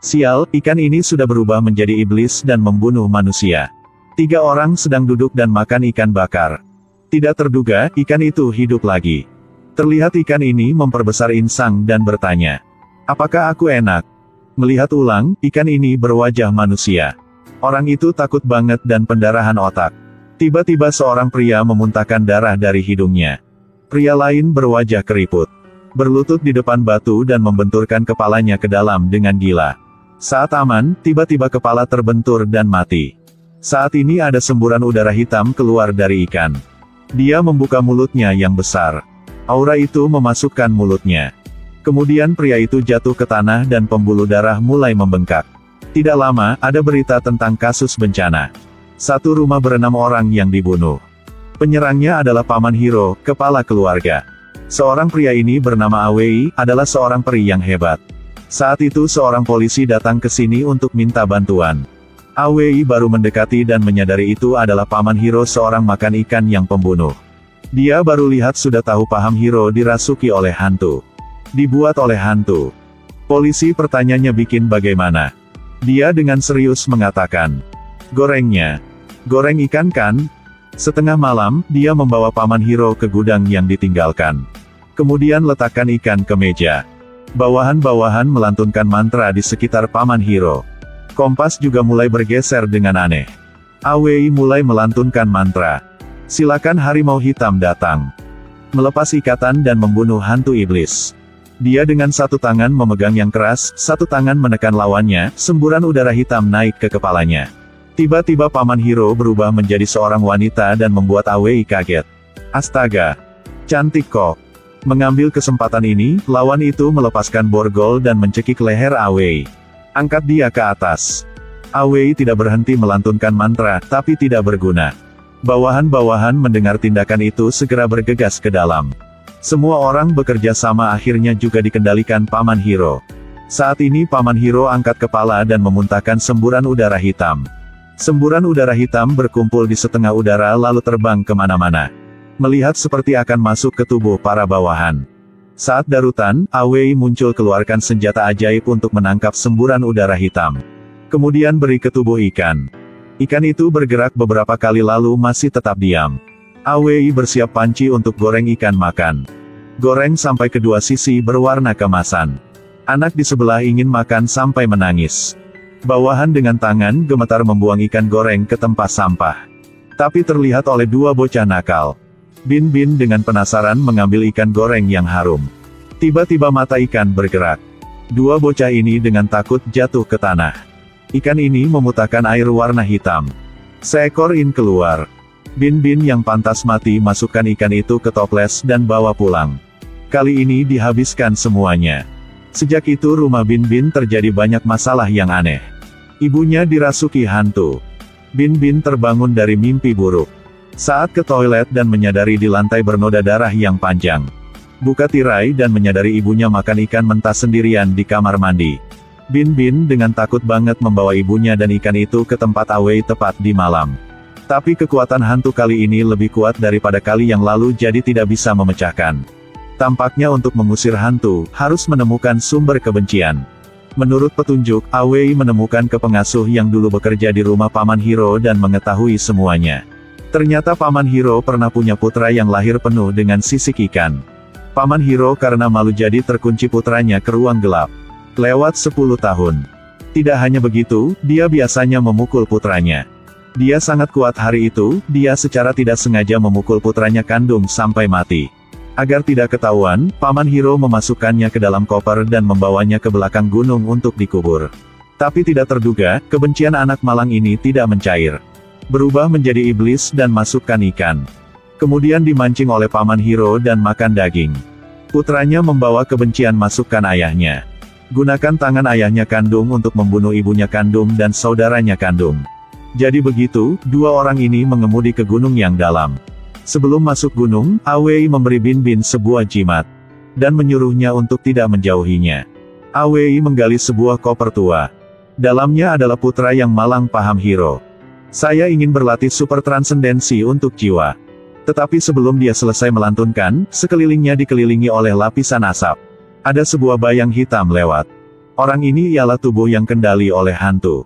Sial, ikan ini sudah berubah menjadi iblis dan membunuh manusia. 3 orang sedang duduk dan makan ikan bakar. Tidak terduga, ikan itu hidup lagi. Terlihat ikan ini memperbesar insang dan bertanya, "Apakah aku enak?" Melihat ulang, ikan ini berwajah manusia. Orang itu takut banget dan pendarahan otak. Tiba-tiba seorang pria memuntahkan darah dari hidungnya. Pria lain berwajah keriput, berlutut di depan batu dan membenturkan kepalanya ke dalam dengan gila. Saat aman, tiba-tiba kepala terbentur dan mati. Saat ini ada semburan udara hitam keluar dari ikan. Dia membuka mulutnya yang besar. Aura itu memasukkan mulutnya. Kemudian pria itu jatuh ke tanah dan pembuluh darah mulai membengkak. Tidak lama, ada berita tentang kasus bencana. 1 rumah ber-6 orang yang dibunuh. Penyerangnya adalah Paman Hiro, kepala keluarga. Seorang pria ini bernama Awei, adalah seorang peri yang hebat. Saat itu seorang polisi datang ke sini untuk minta bantuan. Awei baru mendekati dan menyadari itu adalah Paman Hiro, seorang makan ikan yang pembunuh. Dia baru lihat sudah tahu paham Hiro dirasuki oleh hantu. Dibuat oleh hantu. Polisi pertanyaannya bikin bagaimana? Dia dengan serius mengatakan, "Gorengnya. Goreng ikan kan?" Setengah malam, dia membawa Paman Hiro ke gudang yang ditinggalkan. Kemudian letakkan ikan ke meja. Bawahan-bawahan melantunkan mantra di sekitar Paman Hiro. Kompas juga mulai bergeser dengan aneh. Awei mulai melantunkan mantra. Silakan harimau hitam datang. Melepas ikatan dan membunuh hantu iblis. Dia dengan 1 tangan memegang yang keras, 1 tangan menekan lawannya, semburan udara hitam naik ke kepalanya. Tiba-tiba Paman Hiro berubah menjadi seorang wanita dan membuat Awei kaget. Astaga! Cantik kok! Mengambil kesempatan ini, lawan itu melepaskan borgol dan mencekik leher Awei. Angkat dia ke atas. Awei tidak berhenti melantunkan mantra, tapi tidak berguna. Bawahan-bawahan mendengar tindakan itu segera bergegas ke dalam. Semua orang bekerja sama akhirnya juga dikendalikan Paman Hiro. Saat ini Paman Hiro angkat kepala dan memuntahkan semburan udara hitam. Semburan udara hitam berkumpul di setengah udara lalu terbang kemana-mana. Melihat seperti akan masuk ke tubuh para bawahan. Saat darutan, Awei muncul keluarkan senjata ajaib untuk menangkap semburan udara hitam. Kemudian beri ke tubuh ikan. Ikan itu bergerak beberapa kali lalu masih tetap diam. Awei bersiap panci untuk goreng ikan makan. Goreng sampai kedua sisi berwarna keemasan. Anak di sebelah ingin makan sampai menangis. Bawahan dengan tangan gemetar membuang ikan goreng ke tempat sampah. Tapi terlihat oleh 2 bocah nakal. Bin-bin dengan penasaran mengambil ikan goreng yang harum. Tiba-tiba mata ikan bergerak. 2 bocah ini dengan takut jatuh ke tanah. Ikan ini memutahkan air warna hitam. Seekor in keluar. Bin-bin yang pantas mati masukkan ikan itu ke toples dan bawa pulang. Kali ini dihabiskan semuanya. Sejak itu rumah Bin-bin terjadi banyak masalah yang aneh. Ibunya dirasuki hantu. Bin-bin terbangun dari mimpi buruk. Saat ke toilet dan menyadari di lantai bernoda darah yang panjang. Buka tirai dan menyadari ibunya makan ikan mentah sendirian di kamar mandi. Bin-bin dengan takut banget membawa ibunya dan ikan itu ke tempat Awei tepat di malam. Tapi kekuatan hantu kali ini lebih kuat daripada kali yang lalu jadi tidak bisa memecahkan. Tampaknya untuk mengusir hantu, harus menemukan sumber kebencian. Menurut petunjuk, Awei menemukan ke pengasuh yang dulu bekerja di rumah Paman Hiro dan mengetahui semuanya. Ternyata Paman Hiro pernah punya putra yang lahir penuh dengan sisik ikan. Paman Hiro karena malu jadi terkunci putranya ke ruang gelap. Lewat 10 tahun. Tidak hanya begitu, dia biasanya memukul putranya. Dia sangat kuat hari itu, dia secara tidak sengaja memukul putranya kandung sampai mati. Agar tidak ketahuan, Paman Hiro memasukkannya ke dalam koper dan membawanya ke belakang gunung untuk dikubur. Tapi tidak terduga, kebencian anak malang ini tidak mencair. Berubah menjadi iblis dan masukkan ikan. Kemudian dimancing oleh Paman Hiro dan makan daging. Putranya membawa kebencian masukkan ayahnya. Gunakan tangan ayahnya kandung untuk membunuh ibunya kandung dan saudaranya kandung. Jadi begitu, 2 orang ini mengemudi ke gunung yang dalam. Sebelum masuk gunung, Awei memberi Bin-bin sebuah jimat. Dan menyuruhnya untuk tidak menjauhinya. Awei menggali sebuah koper tua. Dalamnya adalah putra yang malang paham Hiro. Saya ingin berlatih super transendensi untuk jiwa. Tetapi sebelum dia selesai melantunkan, sekelilingnya dikelilingi oleh lapisan asap. Ada sebuah bayang hitam lewat. Orang ini ialah tubuh yang kendali oleh hantu.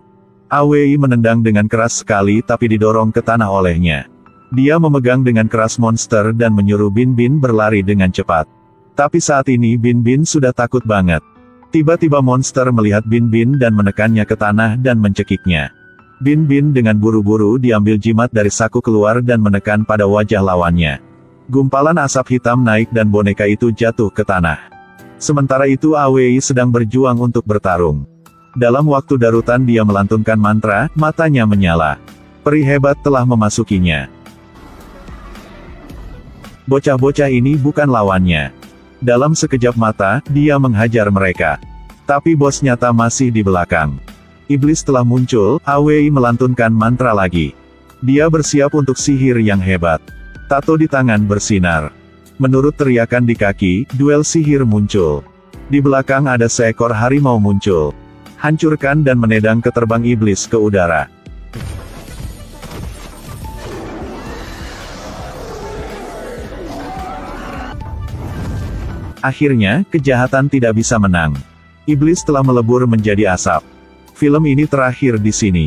AWI menendang dengan keras sekali tapi didorong ke tanah olehnya. Dia memegang dengan keras monster dan menyuruh Bin Bin berlari dengan cepat. Tapi saat ini Bin Bin sudah takut banget. Tiba-tiba monster melihat Bin Bin dan menekannya ke tanah dan mencekiknya. Bin Bin dengan buru-buru diambil jimat dari saku keluar dan menekan pada wajah lawannya. Gumpalan asap hitam naik dan boneka itu jatuh ke tanah. Sementara itu AWI sedang berjuang untuk bertarung. Dalam waktu darutan dia melantunkan mantra, matanya menyala. Peri hebat telah memasukinya. Bocah-bocah ini bukan lawannya. Dalam sekejap mata, dia menghajar mereka. Tapi bos nyata masih di belakang. Iblis telah muncul, AWI melantunkan mantra lagi. Dia bersiap untuk sihir yang hebat. Tato di tangan bersinar. Menurut teriakan di kaki, duel sihir muncul. Di belakang ada seekor harimau muncul. Hancurkan dan menedang keterbang iblis ke udara. Akhirnya, kejahatan tidak bisa menang. Iblis telah melebur menjadi asap. Film ini terakhir di sini.